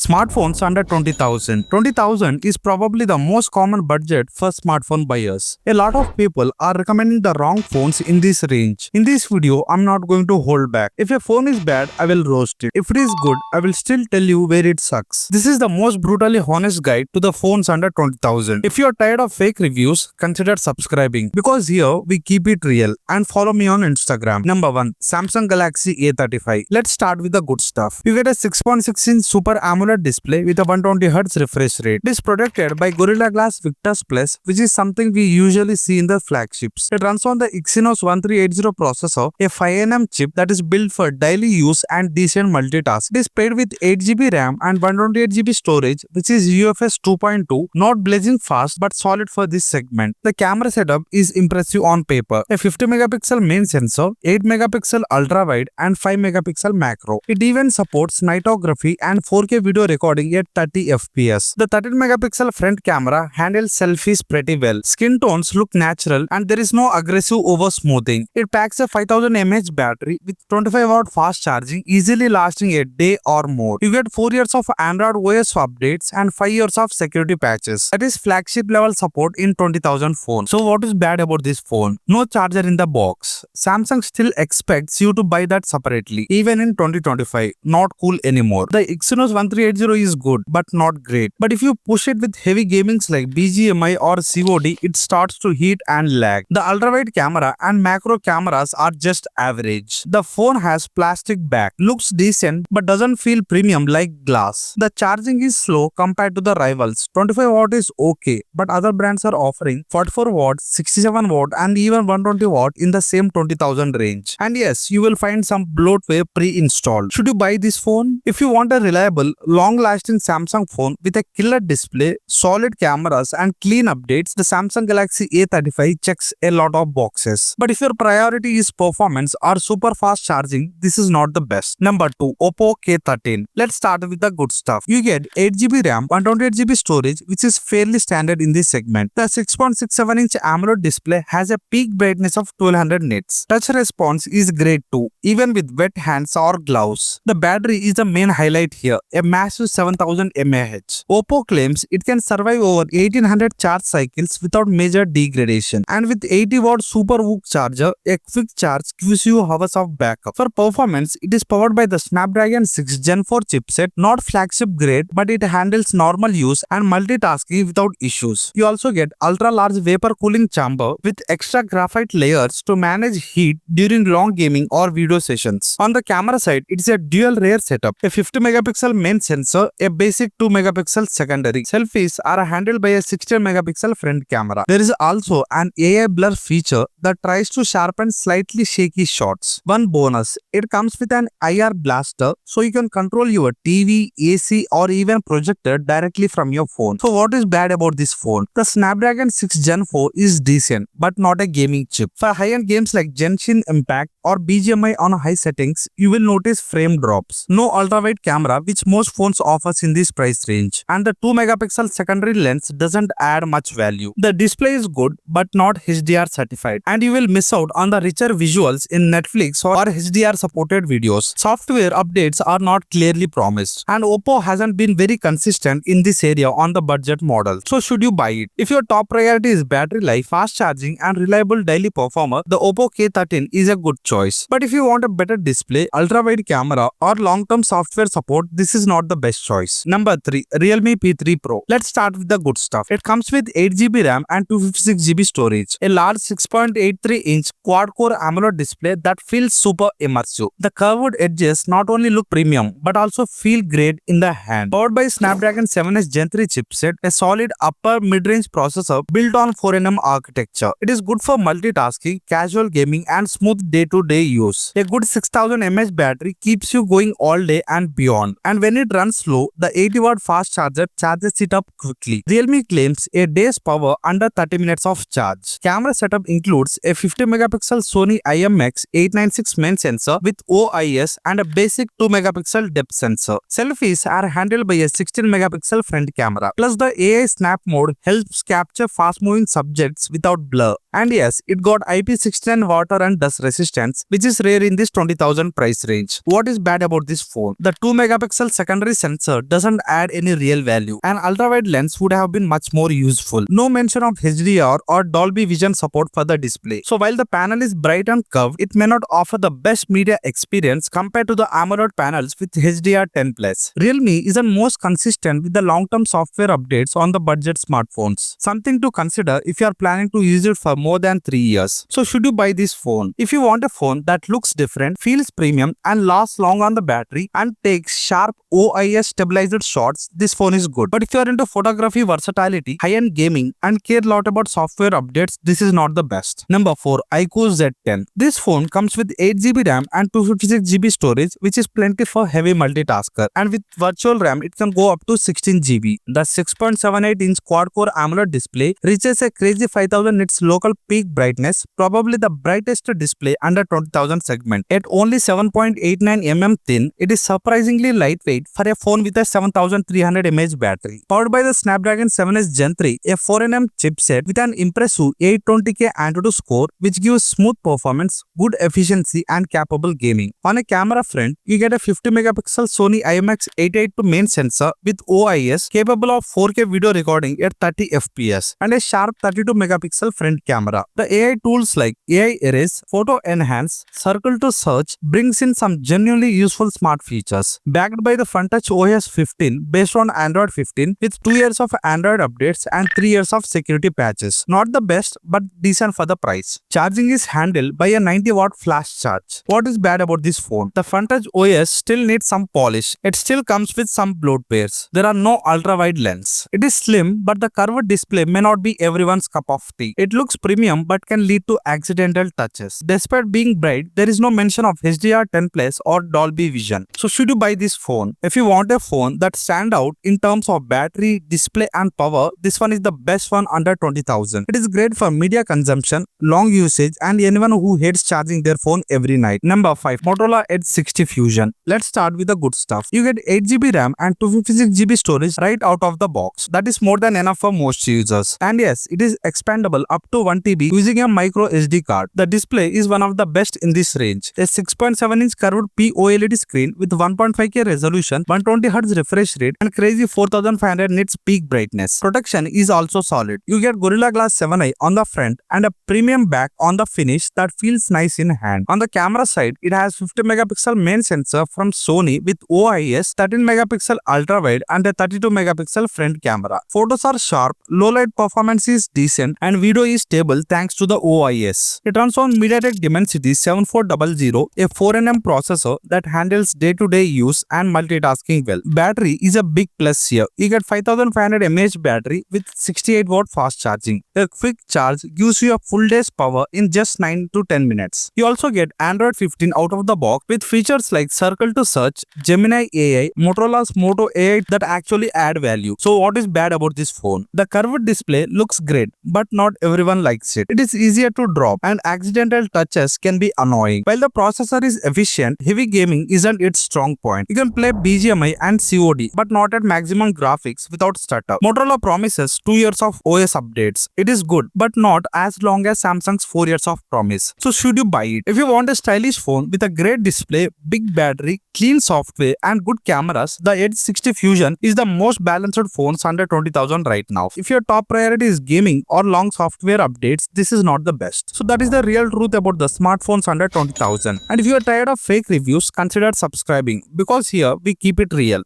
Smartphones under 20,000. 20,000 is probably the most common budget for smartphone buyers. A lot of people are recommending the wrong phones in this range. In this video, I'm not going to hold back. If a phone is bad, I will roast it. If it is good, I will still tell you where it sucks. This is the most brutally honest guide to the phones under 20,000. If you are tired of fake reviews, consider subscribing because here we keep it real. And follow me on Instagram. Number 1. Samsung Galaxy A35. Let's start with the good stuff. You get a 6.6-inch Super AMOLED display with a 120Hz refresh rate. It is protected by Gorilla Glass Victus Plus, which is something we usually see in the flagships. It runs on the Exynos 1380 processor, a 5nm chip that is built for daily use and decent multitask. It is paired with 8GB RAM and 128GB storage, which is UFS 2.2, not blazing fast but solid for this segment. The camera setup is impressive on paper. A 50MP main sensor, 8MP ultra-wide and 5MP macro. It even supports nightography and 4K video recording at 30fps. The 13MP front camera handles selfies pretty well. Skin tones look natural and there is no aggressive over smoothing. It packs a 5000 mAh battery with 25W fast charging, easily lasting a day or more. You get 4 years of Android OS updates and 5 years of security patches. That is flagship level support in 20,000 phone. So what is bad about this phone? No charger in the box. Samsung still expects you to buy that separately, even in 2025. Not cool anymore. The Exynos 1380 is good, but not great. But if you push it with heavy gamings like BGMI or COD, it starts to heat and lag. The ultra-wide camera and macro cameras are just average. The phone has plastic back, looks decent but doesn't feel premium like glass. The charging is slow compared to the rivals. 25W is okay, but other brands are offering 44W, 67W and even 120W in the same 20,000 range. And yes, you will find some bloatware pre-installed. Should you buy this phone? If you want a reliable, long-lasting Samsung phone with a killer display, solid cameras and clean updates, the Samsung Galaxy A35 checks a lot of boxes. But if your priority is performance or super fast charging, this is not the best. Number 2. Oppo K13. Let's start with the good stuff. You get 8GB RAM, 128GB storage, which is fairly standard in this segment. The 6.67-inch AMOLED display has a peak brightness of 1200 nits. Touch response is great too, even with wet hands or gloves. The battery is the main highlight here, a massive 7000 mAh. Oppo claims it can survive over 1800 charge cycles without major degradation. And with 80W Super VOOC charger, a quick charge gives you hours of backup. For performance, it is powered by the Snapdragon 6 Gen 4 chipset, not flagship grade, but it handles normal use and multitasking without issues. You also get ultra-large vapor cooling chamber with extra graphite layers to manage heat during long gaming or video sessions. On the camera side, it is a dual rear setup, a 50MP main sensor, a basic 2MP secondary. Selfies are handled by a 16MP front camera. There is also an AI blur feature that tries to sharpen slightly shaky shots. One bonus, it comes with an IR blaster so you can control your TV, AC or even projector directly from your phone. So what is bad about this phone? The Snapdragon 6 Gen 4 is decent but not a gaming chip. For high-end games like Genshin Impact or BGMI on high settings, you will notice frame drops. No ultra-wide camera, which most phones offers in this price range. And the 2MP secondary lens doesn't add much value. The display is good but not HDR certified. And you will miss out on the richer visuals in Netflix or HDR supported videos. Software updates are not clearly promised. And Oppo hasn't been very consistent in this area on the budget model. So should you buy it? If your top priority is battery life, fast charging and reliable daily performer, the Oppo K13 is a good choice. But if you want a better display, ultra-wide camera or long-term software support, this is not the best choice. Number 3. Realme P3 Pro. Let's start with the good stuff. It comes with 8GB RAM and 256GB storage. A large 6.83-inch quad-core AMOLED display that feels super immersive. The curved edges not only look premium but also feel great in the hand. Powered by Snapdragon 7S Gen 3 chipset, a solid upper mid-range processor built on 4nm architecture. It is good for multitasking, casual gaming and smooth day-to-day use. A good 6000 mAh battery keeps you going all day and beyond. And when it runs slow, the 80W fast charger charges it up quickly. Realme claims a day's power under 30 minutes of charge. Camera setup includes a 50MP Sony IMX896 main sensor with OIS and a basic 2MP depth sensor. Selfies are handled by a 16MP front camera. Plus the AI snap mode helps capture fast-moving subjects without blur. And yes, it got IP69 water and dust resistance, which is rare in this 20,000 price range. What is bad about this phone? The 2MP secondary sensor doesn't add any real value. An ultra-wide lens would have been much more useful. No mention of HDR or Dolby Vision support for the display. So while the panel is bright and curved, it may not offer the best media experience compared to the AMOLED panels with HDR10+. Realme isn't most consistent with the long-term software updates on the budget smartphones. Something to consider if you are planning to use it for more than 3 years. So should you buy this phone? If you want a phone that looks different, feels premium and lasts long on the battery and takes sharp OIS stabilized shots, this phone is good. But if you are into photography, versatility, high-end gaming and care a lot about software updates, this is not the best. Number 4. iQOO Z10. This phone comes with 8GB RAM and 256GB storage, which is plenty for heavy multitasker, and with virtual RAM it can go up to 16GB. The 6.78-inch quad-core AMOLED display reaches a crazy 5000 nits local peak brightness, probably the brightest display under 20,000 segment. At only 7.89mm thin, it is surprisingly lightweight for a phone with a 7300 mAh battery. Powered by the Snapdragon 7S Gen 3, a 4nm chipset with an impressive 820K Antutu score, which gives smooth performance, good efficiency and capable gaming. On a camera front, you get a 50MP Sony IMX882 main sensor with OIS capable of 4K video recording at 30fps and a sharp 32MP front camera. The AI tools like AI Erase, Photo Enhance, Circle to Search brings in some genuinely useful smart features. Backed by the FrontTouch OS 15 based on Android 15 with 2 years of Android updates and 3 years of security patches. Not the best but decent for the price. Charging is handled by a 90-watt flash charge. What is bad about this phone? The FrontTouch OS still needs some polish. It still comes with some bloatwares. There are no ultra-wide lens. It is slim, but the curved display may not be everyone's cup of tea. It looks premium but can lead to accidental touches. Despite being bright, there is no mention of HDR10+ or Dolby Vision. So should you buy this phone? If you want a phone that stands out in terms of battery, display and power, this one is the best one under 20,000. It is great for media consumption, long usage and anyone who hates charging their phone every night. Number 5. Motorola Edge 60 Fusion. Let's start with the good stuff. You get 8GB RAM and 256GB storage right out of the box. That is more than enough for most users. And yes, it is expandable up to 1TB using a micro SD card. The display is one of the best in this range. A 6.7-inch curved POLED screen with 1.5K resolution, 120Hz refresh rate and crazy 4500 nits peak brightness. Protection is also solid. You get Gorilla Glass 7i on the front and a premium back on the finish that feels nice in hand. On the camera side, it has 50MP main sensor from Sony with OIS, 13MP ultra wide and a 32MP front camera. Photos are sharp, low light performance is decent and video is stable thanks to the OIS. It runs on MediaTek Dimensity 7400, a 4nm processor that handles day-to-day use and multitasking well. Battery is a big plus here. You get 5500 mAh battery with 68W fast charging. A quick charge gives you a full day's power in just 9 to 10 minutes. You also get Android 15 out of the box with features like Circle to Search, Gemini AI, Motorola's Moto AI that actually add value. So what is bad about this phone? The curved display looks great, but not everyone likes it. It is easier to drop and accidental touches can be annoying. While the processor is efficient, heavy gaming isn't its strong point. You can play BGMI and COD, but not at maximum graphics without stutter. Motorola promises 2 years of OS updates. It is good, but not as long as Samsung's 4 years of promise. So should you buy it? If you want a stylish phone with a great display, big battery, clean software and good cameras, the Edge 60 Fusion is the most balanced phones under 20,000 right now. If your top priority is gaming or long software updates, this is not the best. So that is the real truth about the smartphones under 20,000. And if you are tired of fake reviews, consider subscribing because here we keep it real.